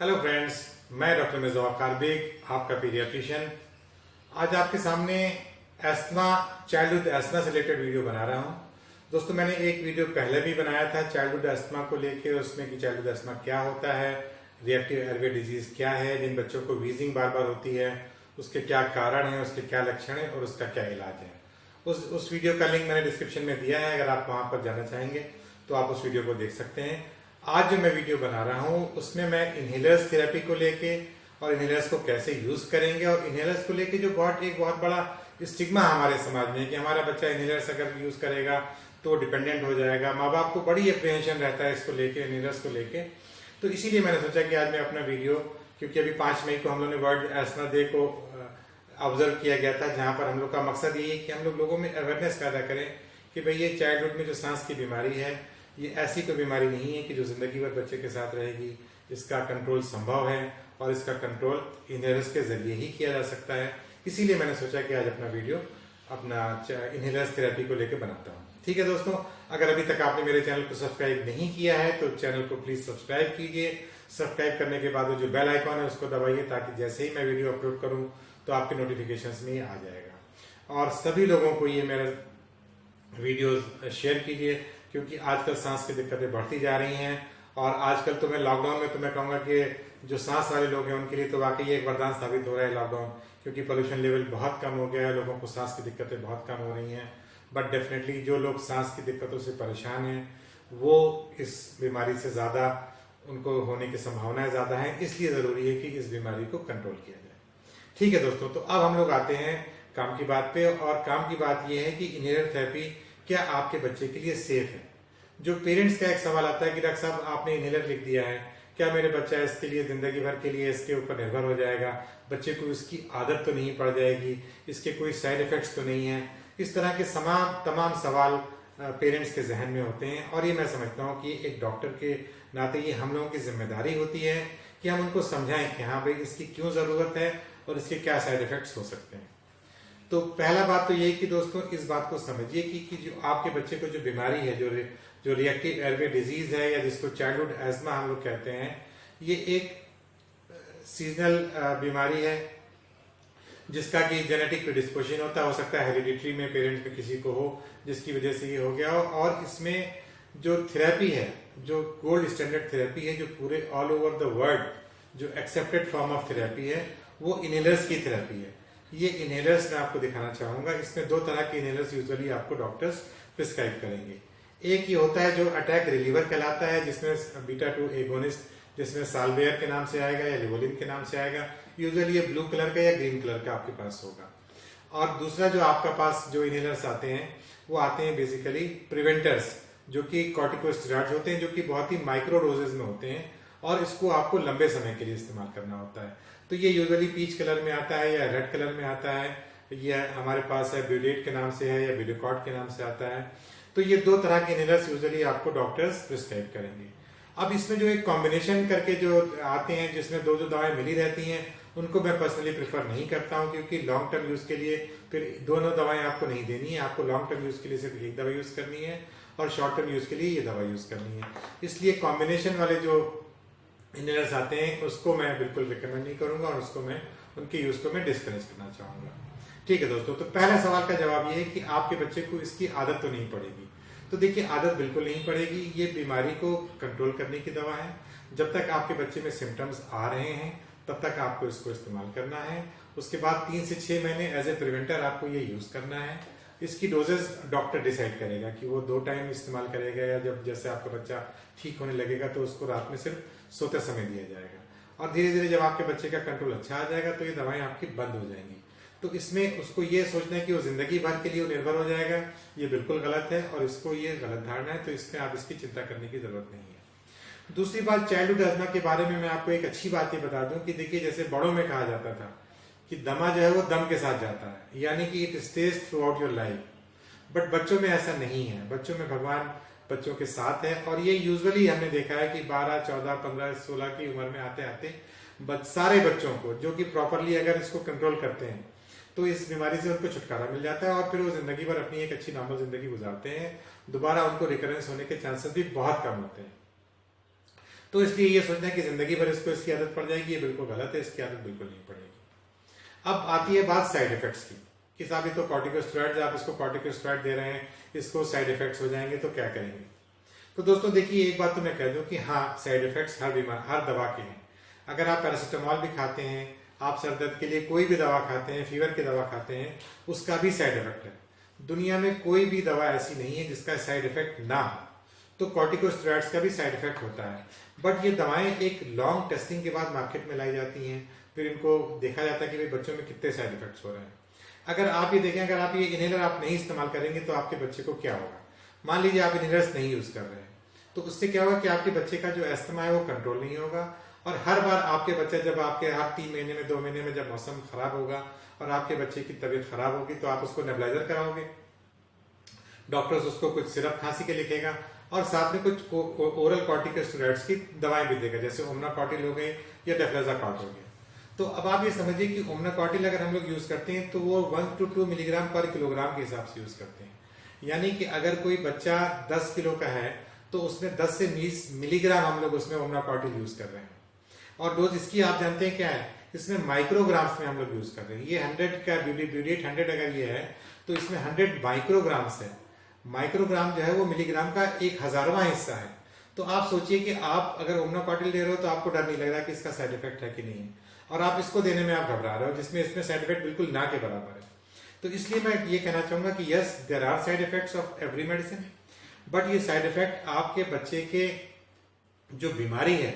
Hello friends, मैं doctor Mirza वकार bag, आपका paediatrician. आज आपके सामने एस्थमा, चाइल्डहुड एस्थमा से रिलेटेड वीडियो बना रहा हूं। दोस्तों, मैंने एक वीडियो पहले भी बनाया था चाइल्डहुड एस्थमा को लेके, उसमें कि चाइल्डहुड एस्थमा क्या होता है, रिएक्टिव एयरवे डिजीज क्या है, जिन बच्चों को वीजिंग बार बार होती है उसके क्या कारण है, उसके क्या लक्षण है और उसका क्या इलाज है। उस वीडियो का लिंक मैंने डिस्क्रिप्शन में दिया है, अगर आप वहां पर जाना चाहेंगे तो आप उस वीडियो को देख सकते हैं। आज जो मैं वीडियो बना रहा हूं उसमें मैं इनहेलर्स थेरेपी को लेके और इनहेलर्स को कैसे यूज करेंगे, और इनहेलर्स को लेके जो बहुत बड़ा स्टिग्मा हमारे समाज में है कि हमारा बच्चा इनहेलर्स अगर यूज करेगा तो डिपेंडेंट हो जाएगा। माँ बाप को बड़ी अप्रिहेंशन रहता है इसको लेके, इनहेलर्स को लेके। तो इसीलिए मैंने सोचा कि आज मैं अपना वीडियो, क्योंकि अभी 5 मई को हम लोग ने वर्ल्ड एस्थमा डे को ऑब्जर्व किया गया था, जहां पर हम लोग का मकसद ये है कि हम लोगों में अवेयरनेस पैदा करें कि भाई ये चाइल्डहुड में जो सांस की बीमारी है, ये ऐसी कोई बीमारी नहीं है कि जो जिंदगी भर बच्चे के साथ रहेगी। इसका कंट्रोल संभव है और इसका कंट्रोल इनहेलर्स के जरिए ही किया जा सकता है। इसीलिए मैंने सोचा कि आज अपना वीडियो अपना इनहेलर्स थेरेपी को लेकर बनाता हूँ। ठीक है दोस्तों, अगर अभी तक आपने मेरे चैनल को सब्सक्राइब नहीं किया है तो चैनल को प्लीज सब्सक्राइब कीजिए। सब्सक्राइब करने के बाद वो जो बेल आइकॉन है उसको दबाइए, ताकि जैसे ही मैं वीडियो अपलोड करूं तो आपके नोटिफिकेशंस में आ जाएगा। और सभी लोगों को ये मेरा वीडियो शेयर कीजिए, क्योंकि आजकल सांस की दिक्कतें बढ़ती जा रही हैं। और आजकल तो मैं लॉकडाउन में तो मैं कहूँगा कि जो सांस वाले लोग हैं उनके लिए तो वाकई एक वरदान साबित हो रहा है लॉकडाउन, क्योंकि पोल्यूशन लेवल बहुत कम हो गया है, लोगों को सांस की दिक्कतें बहुत कम हो रही हैं। बट डेफिनेटली जो लोग सांस की दिक्कतों से परेशान हैं वो इस बीमारी से ज़्यादा, उनको होने की संभावनाएं ज़्यादा हैं। इसलिए ज़रूरी है कि इस बीमारी को कंट्रोल किया जाए। ठीक है दोस्तों, तो अब हम लोग आते हैं काम की बात पे। और काम की बात यह है कि इनहेलर थेरेपी क्या आपके बच्चे के लिए सेफ है। जो पेरेंट्स का एक सवाल आता है कि डॉक्टर साहब आपने इनहेलर लिख दिया है, क्या मेरे बच्चा इसके लिए जिंदगी भर के लिए इसके ऊपर निर्भर हो जाएगा, बच्चे को इसकी आदत तो नहीं पड़ जाएगी, इसके कोई साइड इफेक्ट्स तो नहीं है। इस तरह के तमाम सवाल पेरेंट्स के जहन में होते हैं। और ये मैं समझता हूँ कि एक डॉक्टर के नाते ये हम लोगों की जिम्मेदारी होती है कि हम उनको समझाएं कि हाँ भाई इसकी क्यों जरूरत है और इसके क्या साइड इफेक्ट्स हो सकते हैं। तो पहला बात तो ये कि दोस्तों इस बात को समझिए कि जो आपके बच्चे को जो बीमारी है, जो रिएक्टिव एयरवे डिजीज है, या जिसको चाइल्डहुड एस्थमा हम लोग कहते हैं, ये एक सीजनल बीमारी है जिसका कि जेनेटिक प्रिडिस्पोजिशन हो सकता है हेरिडिटरी में पेरेंट्स में किसी को हो, जिसकी वजह से ये हो गया हो। और इसमें जो थेरेपी है, जो गोल्ड स्टैंडर्ड थेरेपी है, जो पूरे ऑल ओवर द वर्ल्ड जो एक्सेप्टेड फॉर्म ऑफ थेरेपी है, वो इनहेलर्स की थेरेपी है। ये इनहेलर्स मैं आपको दिखाना चाहूंगा। इसमें 2 तरह के इनहेलर्स यूजुअली आपको डॉक्टर्स प्रिस्क्राइब करेंगे। एक ये होता है जो अटैक रिलीवर कहलाता है, जिसमें बीटा-2 एगोनिस्ट, जिसमें साल्वेयर के नाम से आएगा या लिवोलिन के नाम से आएगा। यूजुअली ये ब्लू कलर का या ग्रीन कलर का आपके पास होगा। और दूसरा जो आपका पास जो इनहेलर्स आते हैं वो आते हैं बेसिकली प्रिवेंटर्स, जो कि कॉर्टिकोस्टेरॉइड्स होते हैं, जो कि बहुत ही माइक्रो डोजेज में होते हैं और इसको आपको लंबे समय के लिए इस्तेमाल करना होता है। तो ये यूजुअली पीच कलर में आता है या रेड कलर में आता है। यह हमारे पास है ब्यूडेट के नाम से है या ब्यूडेकॉट के नाम से आता है। तो ये 2 तरह के इनहेलर्स यूजुअली आपको डॉक्टर्स प्रिस्क्राइब करेंगे। अब इसमें जो एक कॉम्बिनेशन करके जो आते हैं, जिसमें 2 दवाएं मिली रहती हैं, उनको मैं पर्सनली प्रेफर नहीं करता हूं, क्योंकि लॉन्ग टर्म यूज के लिए फिर दोनों दवाएं आपको नहीं देनी है। आपको लॉन्ग टर्म यूज के लिए सिर्फ एक दवा यूज करनी है और शॉर्ट टर्म यूज के लिए ये दवा यूज करनी है। इसलिए कॉम्बिनेशन वाले जो इनहेलर्स आते हैं उसको मैं बिल्कुल रिकमेंड नहीं करूंगा और उसको मैं उनके यूज को मैं डिस्करेज करना चाहूंगा। ठीक है दोस्तों, तो पहला सवाल का जवाब ये है कि आपके बच्चे को इसकी आदत तो नहीं पड़ेगी। तो देखिए, आदत बिल्कुल नहीं पड़ेगी। ये बीमारी को कंट्रोल करने की दवा है। जब तक आपके बच्चे में सिम्टम्स आ रहे हैं तब तक आपको इसको इस्तेमाल करना है। उसके बाद 3 से 6 महीने एज ए प्रिवेंटर आपको ये यूज करना है। इसकी डोजेज डॉक्टर डिसाइड करेगा कि वो 2 टाइम इस्तेमाल करेगा, या जब जैसे आपका बच्चा ठीक होने लगेगा तो उसको रात में सिर्फ सोते समय दिया जाएगा। और धीरे धीरे जब आपके बच्चे का कंट्रोल अच्छा आ जाएगा तो ये दवाएं आपकी बंद हो जाएंगी। तो इसमें उसको ये सोचना है कि वो जिंदगी भर के लिए निर्भर हो जाएगा, ये बिल्कुल गलत है और इसको ये गलत धारणा है। तो इसमें आप इसकी चिंता करने की जरूरत नहीं है। दूसरी बात, चाइल्डहुड एस्थमा के बारे में मैं आपको एक अच्छी बात ये बता दूं कि देखिए, जैसे बड़ों में कहा जाता था कि दमा जो है वो दम के साथ जाता है, यानी कि it stage through out your life. But बच्चों में ऐसा नहीं है। बच्चों में भगवान बच्चों के साथ है। और ये यूजुअली हमने देखा है कि 12, 14, 15, 16 की उम्र में आते आते सारे बच्चों को, जो कि प्रॉपरली अगर इसको कंट्रोल करते हैं, तो इस बीमारी से उनको छुटकारा मिल जाता है और फिर वो जिंदगी भर अपनी एक अच्छी नॉर्मल जिंदगी गुजारते हैं। दोबारा उनको रिकरेंस होने के चांसेस भी बहुत कम होते हैं। तो इसलिए ये सोचना है कि जिंदगी भर इसको इसकी आदत पड़ जाएगी, ये बिल्कुल गलत है, इसकी आदत बिल्कुल नहीं पड़ेगी। अब आती है बात साइड इफेक्ट्स की कि साहब ये तो कॉर्टिकोस्टेरॉइड, आप इसको कॉर्टिकोस्टेरॉइड दे रहे हैं, इसको साइड इफेक्ट्स हो जाएंगे तो क्या करेंगे। तो दोस्तों देखिए, एक बात तो मैं कह दूं कि हाँ, साइड इफेक्ट्स हर दवा के हैं। अगर आप पैरासीटामोल भी खाते हैं, आप सर दर्द के लिए कोई भी दवा खाते हैं, फीवर की दवा खाते हैं, उसका भी साइड इफेक्ट है। दुनिया में कोई भी दवा ऐसी नहीं है जिसका साइड इफेक्ट ना हो। तो कॉर्टिकोस्टेरॉइड्स का भी साइड इफेक्ट होता है, बट ये दवाएं एक लॉन्ग टेस्टिंग के बाद मार्केट में लाई जाती हैं, फिर इनको देखा जाता है कि भाई बच्चों में कितने साइड इफेक्ट्स हो रहे हैं। अगर आप ये देखें, अगर आप ये इनहेलर आप नहीं इस्तेमाल करेंगे तो आपके बच्चे को क्या होगा। मान लीजिए आप इनहेलर्स नहीं यूज कर रहे हैं, तो उससे क्या होगा कि आपके बच्चे का जो अस्थमा है वो कंट्रोल नहीं होगा, और हर बार आपके बच्चे जब आपके हर 3 महीने में 2 महीने में जब मौसम खराब होगा और आपके बच्चे की तबीयत खराब होगी तो आप उसको नेबुलाइजर कराओगे, डॉक्टर्स उसको कुछ सिरप खांसी के लिखेगा और साथ में कुछ ओरल कॉर्टिकोस्टेरॉइड्स की दवाएं भी देगा, जैसे ओमनाकॉटिल हो गए या डेफ्लेज़ाकॉर्ट हो गया। तो अब आप ये समझिए कि ओमनाकॉटिल अगर हम लोग यूज करते हैं तो वो 1 to 2 मिलीग्राम पर किलोग्राम के हिसाब से यूज करते हैं। यानी कि अगर कोई बच्चा 10 किलो का है तो उसमें 10 से 20 मिलीग्राम हम लोग उसमें ओमनाकॉटिल यूज कर रहे हैं। और डोज इसकी आप जानते हैं क्या है, इसमें माइक्रोग्राम्स में हम लोग यूज कर रहे हैं। ये 100 का ब्यूडेट 100 अगर ये है तो इसमें 100 माइक्रोग्राम्स है। माइक्रोग्राम जो है वो मिलीग्राम का 1,000वां हिस्सा है। तो आप सोचिए कि आप अगर ओमनाकॉटिल दे रहे हो तो आपको डर नहीं लग रहा कि इसका साइड इफेक्ट है कि नहीं है, और आप इसको देने में आप घबरा रहे हो जिसमें इसमें साइड इफेक्ट बिल्कुल ना के बराबर है। तो इसलिए मैं ये कहना चाहूंगा कि yes, there are side effects of every medicine, but ये साइड इफेक्ट आपके बच्चे के जो बीमारी है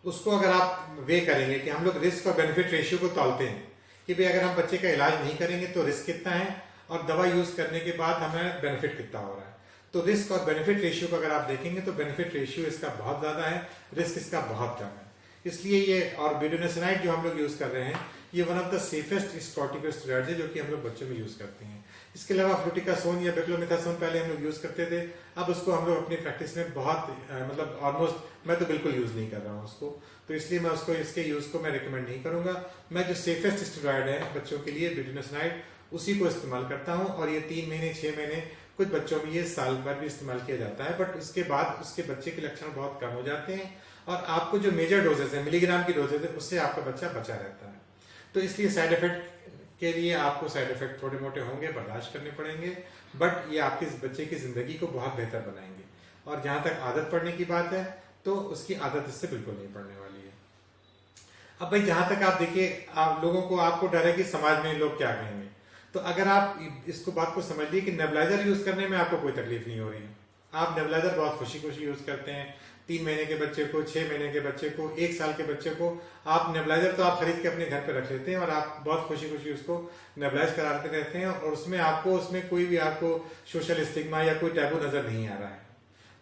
उसको अगर आप वे करेंगे कि हम लोग रिस्क और बेनिफिट रेशियो को तौलते हैं कि भाई अगर हम बच्चे का इलाज नहीं करेंगे तो रिस्क कितना है और दवा यूज करने के बाद हमें बेनिफिट कितना हो रहा है। तो रिस्क और बेनिफिट रेशियो को अगर आप देखेंगे तो बेनिफिट रेशियो इसका बहुत ज्यादा है, रिस्क इसका बहुत कम है। इसलिए ये और ब्यूटेनोसिनाइड जो हम लोग यूज कर रहे हैं ये one of the safest corticosteroid है जो कि हम लोग बच्चों में यूज करते हैं। इसके अलावा फ्लूटिकासोन या बेक्लोमिथासोन पहले हम लोग यूज करते थे, अब उसको हम लोग अपनी प्रैक्टिस में बहुत मतलब ऑलमोस्ट मैं तो बिल्कुल यूज नहीं कर रहा हूँ उसको। तो इसलिए मैं उसको इसके यूज को मैं रिकमेंड नहीं करूंगा। मैं जो सेफेस्ट स्टेरॉइड है बच्चों के लिए ब्यूटेनोसिनाइड उसी को इस्तेमाल करता हूँ, और ये 3 महीने 6 महीने कुछ बच्चों में ये साल भर भी इस्तेमाल किया जाता है, बट उसके बाद उसके बच्चे के लक्षण बहुत कम हो जाते हैं और आपको जो मेजर डोजेस है मिलीग्राम की डोजेस है उससे आपका बच्चा बचा रहता है। तो इसलिए साइड इफेक्ट के लिए आपको साइड इफेक्ट थोड़े मोटे होंगे, बर्दाश्त करने पड़ेंगे, बट ये आपके बच्चे की जिंदगी को बहुत बेहतर बनाएंगे। और जहां तक आदत पड़ने की बात है तो उसकी आदत इससे बिल्कुल नहीं पड़ने वाली है। अब भाई जहां तक आप देखिए, आप लोगों को आपको डर है कि समाज में लोग क्या कहेंगे, तो अगर आप इसको बात को समझ लिए कि नेबुलाइजर यूज करने में आपको कोई तकलीफ नहीं हो रही है, आप नेबुलाइजर बहुत खुशी खुशी यूज करते हैं। 3 महीने के बच्चे को, 6 महीने के बच्चे को, 1 साल के बच्चे को आप नेबुलाइजर तो आप खरीद के अपने घर पे रख लेते हैं और आप बहुत खुशी खुशी उसको नेबुलाइज कराते रहते हैं, और उसमें कोई भी आपको सोशल स्टिग्मा या कोई टैबू नजर नहीं आ रहा है।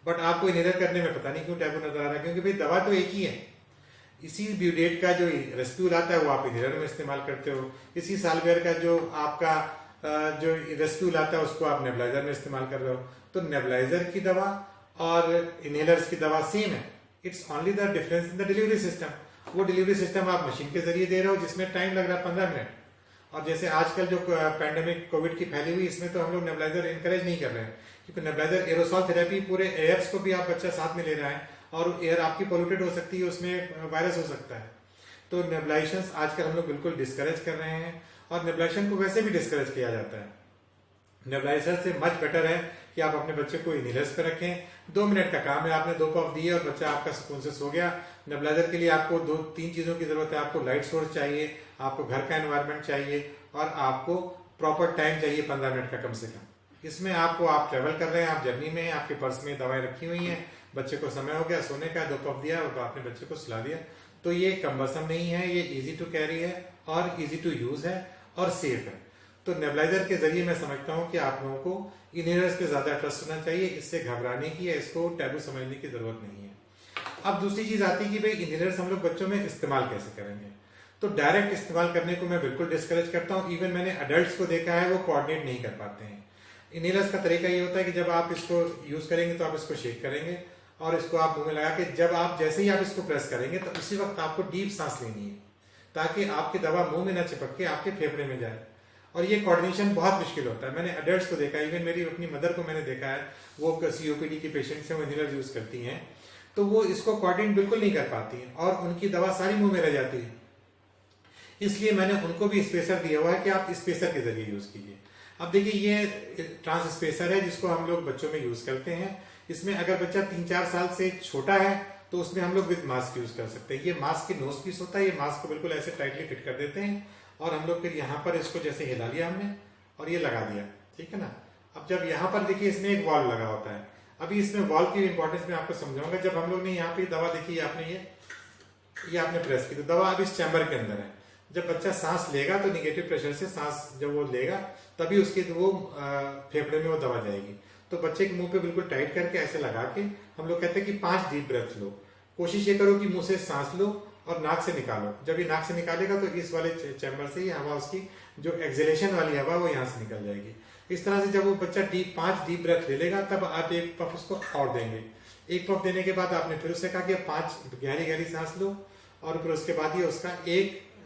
बट आपको इनहेलर करने में पता नहीं क्यों टैबू नजर आ रहा है, क्योंकि भाई दवा तो एक ही है। इसी ब्यूडेट का जो रेस्क्यूल आता है वो आप इनहेलर में इस्तेमाल करते हो, इसी सालवेयर का जो आपका जो रेस्क्यूल आता है उसको आप नेबुलाइजर में इस्तेमाल कर रहे हो। तो नेबुलाइजर की दवा और इनहेलर्स की दवा सेम है, it's only the difference in the delivery system. वो डिलीवरी सिस्टम आप मशीन के जरिए दे रहे हो जिसमें टाइम लग रहा है 15 मिनट, और जैसे आजकल जो पैंडेमिक कोविड की फैली हुई इसमें तो हम लोग नेबुलाइजर इनकरेज नहीं कर रहे हैं, क्योंकि नेबुलाइजर एरोसॉल थेरेपी पूरे एयर्स को भी आप बच्चा साथ में ले रहा है और एयर आपकी पोल्यूटेड हो सकती है, उसमें वायरस हो सकता है। तो नेबुलाइजेशन आजकल हम लोग बिल्कुल डिस्करेज कर रहे हैं, और नेबुलाइजेशन को वैसे भी डिस्करेज किया जाता है। नेबुलाइजर से मच बेटर है कि आप अपने बच्चे को इनहेलर्स पे रखें। 2 मिनट का काम है, आपने 2 पफ दिए और बच्चा आपका सुकून से सो गया। नेबुलाइजर के लिए आपको 2-3 चीजों की जरूरत है। आपको लाइट सोर्स चाहिए, आपको घर का एनवायरनमेंट चाहिए, और आपको प्रॉपर टाइम चाहिए 15 मिनट का कम से कम। इसमें आपको, आप ट्रेवल कर रहे हैं, आप जर्नी में, आपके पर्स में दवाएं रखी हुई हैं, बच्चे को समय हो गया सोने का, 2 पफ दिया और आपने बच्चे को सुला दिया। तो ये कम्बरसम नहीं है, ये इजी टू कैरी है और इजी टू यूज है और सेफ है। तो नेबुलाइजर के जरिए मैं समझता हूं कि आप लोगों को इनहेलर्स पे ज्यादा ट्रस्ट होना चाहिए, इससे घबराने की या इसको टैबू समझने की जरूरत नहीं है। अब दूसरी चीज आती है कि भाई इनहेलर्स हम लोग बच्चों में इस्तेमाल कैसे करेंगे। तो डायरेक्ट इस्तेमाल करने को मैं बिल्कुल डिस्करेज करता हूँ। इवन मैंने अडल्ट्स को देखा है वो कोऑर्डिनेट नहीं कर पाते हैं। इनहेलर्स का तरीका ये होता है कि जब आप इसको यूज करेंगे तो आप इसको शेक करेंगे और इसको आप मुंह में लगा के, जब आप जैसे ही आप इसको प्रेस करेंगे तो उसी वक्त आपको डीप सांस लेनी है, ताकि आपकी दवा मुंह में न चिपक के आपके फेफड़े में जाए। और ये कोऑर्डिनेशन बहुत मुश्किल होता है। मैंने अडल्ट्स को देखा है, इवन मेरी अपनी मदर को मैंने देखा है, वो COPD की पेशेंट्स हैं, वो इनहेलर यूज करती हैं, तो वो इसको कोऑर्डिनेट बिल्कुल नहीं कर पाती है और उनकी दवा सारी मुंह में रह जाती है। इसलिए मैंने उनको भी स्पेसर दिया हुआ है कि आप स्पेसर के जरिए यूज कीजिए। अब देखिए ये ट्रांस स्पेसर है जिसको हम लोग बच्चों में यूज करते हैं। इसमें अगर बच्चा 3-4 साल से छोटा है तो उसमें हम लोग विद मास्क यूज कर सकते हैं। ये मास्क की नोज पीस होता है, ये मास्क को बिल्कुल ऐसे टाइटली फिट कर देते हैं और हम लोग फिर यहाँ पर इसको जैसे हिला लिया हमने और ये लगा दिया, ठीक है ना। अब जब यहाँ पर देखिए इसमें एक वॉल्व लगा होता है। अभी इसमें वॉल्व की इंपॉर्टेंस मैं आपको समझाऊंगा। जब हम लोग ने यहाँ पे दवा देखी, आपने ये आपने प्रेस की तो दवा अब इस चैम्बर के अंदर है। जब बच्चा सांस लेगा तो निगेटिव प्रेशर से सांस जब वो लेगा तभी उसके वो फेफड़े में वो दवा जाएगी। तो बच्चे के मुंह पे बिल्कुल टाइट करके ऐसे लगा के हम लोग कहते हैं कि 5 डीप ब्रेथ लो। कोशिश ये करो कि मुंह से सांस लो और नाक से निकालो। जब ये नाक से निकालेगा तो इस वाले चैम्बर से ही हवा, उसकी जो एक्सहेलेशन वाली हवा वो यहाँ से निकल जाएगी। इस तरह से जब वो बच्चा 5 डीप ब्रेथ ले लेगा तब आप एक पफ उसको और देंगे। एक पफ देने के बाद आपने फिर उससे कहा कि 5 गहरी गहरी सांस लो और फिर उसके बाद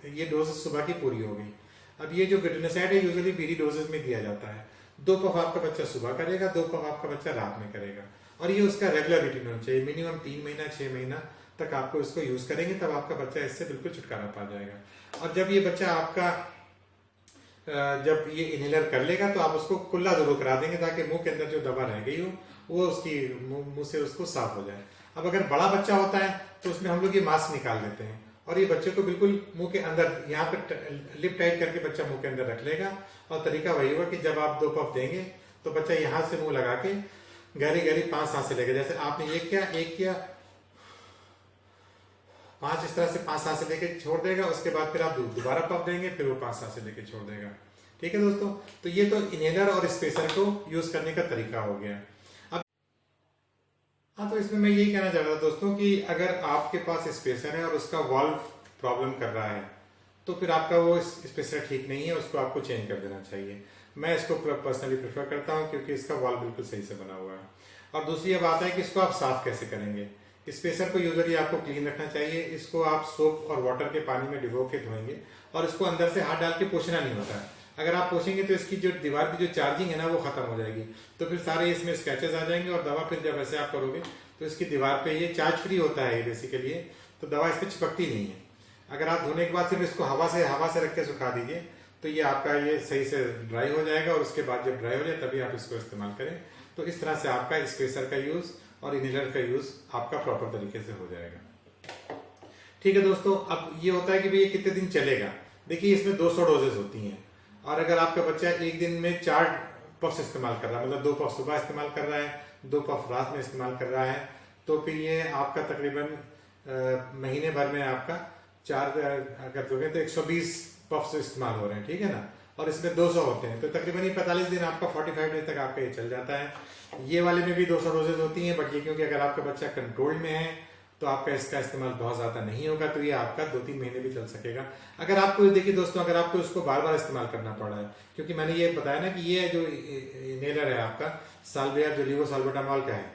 ये डोज सुबह की पूरी हो गई। अब ये जो ग्लूटामाइन है यूजुअली बीडी डोजेज में दिया जाता है। 2 पफ आपका बच्चा सुबह करेगा, 2 पफ आपका बच्चा रात में करेगा और ये उसका रेगुलर रूटीन होना चाहिए। मिनिमम 3 महीना 6 महीना तक आपको इसको यूज करेंगे तब आपका बच्चा इससे बिल्कुल छुटकारा पा जाएगा। और जब ये बच्चा आपका जब ये इनहेलर कर लेगा तो आप उसको कुल्ला जरूर करा देंगे ताकि मुंह के अंदर जो दवा रह गई हो वो उसकी मुंह से उसको साफ हो जाए। अब अगर बड़ा बच्चा होता है तो उसमें हम लोग ये मास्क निकाल देते हैं और ये बच्चे को बिल्कुल मुंह के अंदर यहाँ पे लिप टाइट करके बच्चा मुंह के अंदर रख लेगा। और तरीका वही होगा कि जब आप 2 पफ देंगे तो बच्चा यहाँ से मुंह लगा के गहरी गहरी 5 सांसें लेगा। जैसे आपने ये किया, 1 किया, 5 इस तरह से 5 सांसें लेके छोड़ देगा। उसके बाद फिर आप दोबारा पफ देंगे, फिर वो 5 सांसें लेके छोड़ देगा। ठीक है दोस्तों, तो ये तो इनहेलर और स्पेसर को यूज करने का तरीका हो गया। अब हाँ, तो इसमें मैं यही कहना चाह रहा था दोस्तों कि अगर आपके पास स्पेसर है और उसका वॉल्व प्रॉब्लम कर रहा है तो फिर आपका वो स्पेसर ठीक नहीं है, उसको आपको चेंज कर देना चाहिए। मैं इसको पर्सनली प्रेफर करता हूँ क्योंकि इसका वॉल्व बिल्कुल सही से बना हुआ है। और दूसरी ये बात है कि इसको आप साफ कैसे करेंगे। स्पेसर को यूजुअली आपको क्लीन रखना चाहिए। इसको आप सोप और वाटर के पानी में डिगो के धोएंगे और इसको अंदर से हाथ डाल के पोंछना नहीं होता है। अगर आप पोंछेंगे तो इसकी जो दीवार की जो चार्जिंग है ना वो खत्म हो जाएगी, तो फिर सारे इसमें स्क्रैचेस आ जाएंगे और दवा फिर जब ऐसे आप करोगे तो इसकी दीवार पे ये चार्ज फ्री होता है बेसिकली, तो दवा इस पर चिपकती नहीं है। अगर आप धोने के बाद सिर्फ इसको हवा से रख के सुखा दीजिए तो ये आपका ये सही से ड्राई हो जाएगा और उसके बाद जब ड्राई हो जाए तभी आप इसको इस्तेमाल करें। तो इस तरह से आपका स्पेसर का यूज और इनहेलर का यूज आपका प्रॉपर तरीके से हो जाएगा। ठीक है दोस्तों, अब ये होता है कि भाई ये कितने दिन चलेगा। देखिए इसमें 200 डोजेज होती हैं और अगर आपका बच्चा एक दिन में 4 पफ्स इस्तेमाल कर रहा है, मतलब 2 पफ सुबह इस्तेमाल कर रहा है, 2 पफ रात में इस्तेमाल कर रहा है, तो फिर ये आपका तकरीबन महीने भर में आपका 4 अगर दोगे तो 120 पफ्स इस्तेमाल हो रहे हैं। ठीक है ना, और इसमें 200 होते हैं तो तकरीबन 45 दिन आपका 45 डेज तक आपका ये चल जाता है। ये वाले में भी 200 डोजेज होती हैं, बट ये क्योंकि अगर आपका बच्चा कंट्रोल में है तो आपका इसका इस्तेमाल बहुत ज्यादा नहीं होगा, तो ये आपका 2-3 महीने भी चल सकेगा। अगर आपको देखिए दोस्तों, अगर आपको इसको बार बार इस्तेमाल करना पड़ रहा है, क्योंकि मैंने ये बताया ना कि ये जो इनहेलर है आपका साल्विया जो लेवोसाल्बुटामॉल का है,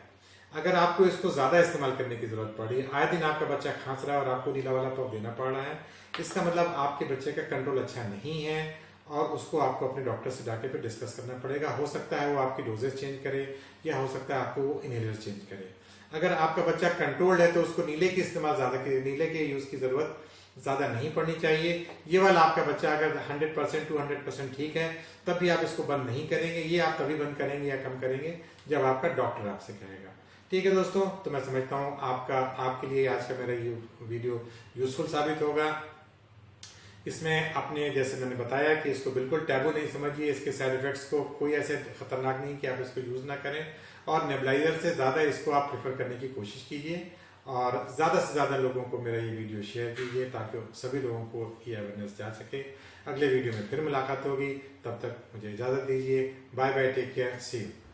अगर आपको इसको ज्यादा इस्तेमाल करने की जरूरत पड़ रही है, आए दिन आपका बच्चा खांस रहा है और आपको नीला वाला पफ देना पड़ रहा है, इसका मतलब आपके बच्चे का कंट्रोल अच्छा नहीं है और उसको आपको अपने डॉक्टर से जाके फिर डिस्कस करना पड़ेगा। हो सकता है वो आपकी डोजेस चेंज करे या हो सकता है आपको वो इनहेलर चेंज करे। अगर आपका बच्चा कंट्रोल्ड है तो उसको नीले के यूज की जरूरत ज्यादा नहीं पड़नी चाहिए। ये वाला आपका बच्चा अगर 100% to 100% ठीक है तब भी आप इसको बंद नहीं करेंगे। ये आप तभी बंद करेंगे या कम करेंगे जब आपका डॉक्टर आपसे कहेगा। ठीक है दोस्तों, तो मैं समझता हूँ आपके लिए आज का मेरा ये वीडियो यूजफुल साबित होगा। इसमें आपने जैसे मैंने बताया कि इसको बिल्कुल टैबू नहीं समझिए, इसके साइड इफेक्ट्स को कोई ऐसे खतरनाक नहीं कि आप इसको यूज ना करें, और नेबुलाइजर से ज्यादा इसको आप प्रेफर करने की कोशिश कीजिए और ज्यादा से ज्यादा लोगों को मेरा ये वीडियो शेयर कीजिए ताकि सभी लोगों को ये अवेयरनेस जा सके। अगले वीडियो में फिर मुलाकात होगी, तब तक मुझे इजाजत दीजिए। Bye bye, take care, see you.